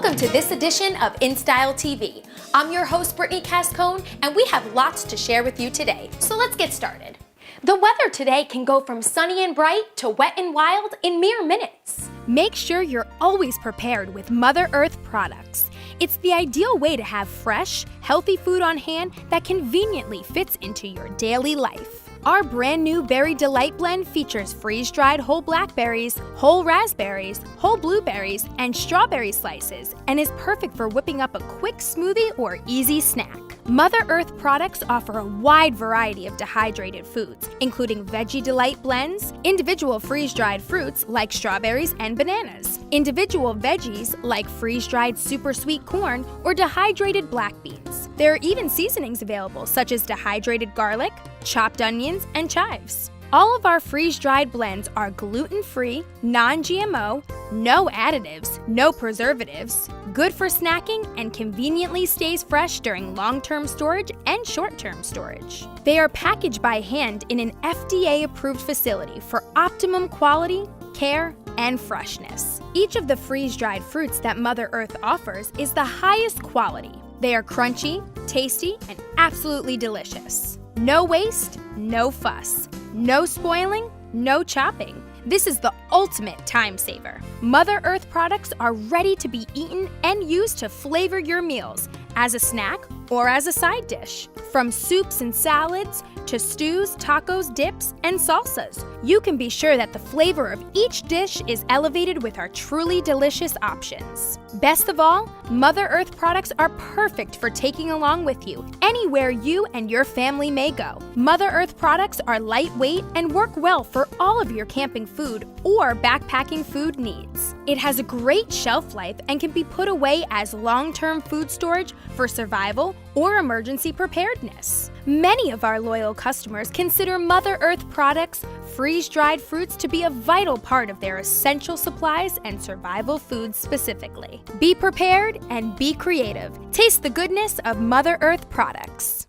Welcome to this edition of InStyle TV. I'm your host, Brittany Cascone, and we have lots to share with you today. So let's get started. The weather today can go from sunny and bright to wet and wild in mere minutes. Make sure you're always prepared with Mother Earth products. It's the ideal way to have fresh, healthy food on hand that conveniently fits into your daily life. Our brand new Berry Delight blend features freeze-dried whole blackberries, whole raspberries, whole blueberries, and strawberry slices, and is perfect for whipping up a quick smoothie or easy snack. Mother Earth products offer a wide variety of dehydrated foods, including Veggie Delight blends, individual freeze-dried fruits like strawberries and bananas, individual veggies like freeze-dried super sweet corn or dehydrated black beans. There are even seasonings available such as dehydrated garlic, chopped onions, and chives. All of our freeze-dried blends are gluten-free, non-GMO, no additives, no preservatives, good for snacking, and conveniently stays fresh during long-term storage and short-term storage. They are packaged by hand in an FDA-approved facility for optimum quality, care, and freshness. Each of the freeze-dried fruits that Mother Earth offers is the highest quality. They are crunchy, tasty, and absolutely delicious. No waste, no fuss. No spoiling, no chopping. This is the ultimate time saver. Mother Earth products are ready to be eaten and used to flavor your meals as a snack or as a side dish. From soups and salads to stews, tacos, dips, and salsas, you can be sure that the flavor of each dish is elevated with our truly delicious options. Best of all, Mother Earth products are perfect for taking along with you anywhere you and your family may go. Mother Earth products are lightweight and work well for all of your camping food or backpacking food needs. It has a great shelf life and can be put away as long-term food storage for survival or emergency preparedness. Many of our loyal customers consider Mother Earth products, freeze-dried fruits, to be a vital part of their essential supplies and survival foods specifically. Be prepared and be creative. Taste the goodness of Mother Earth products.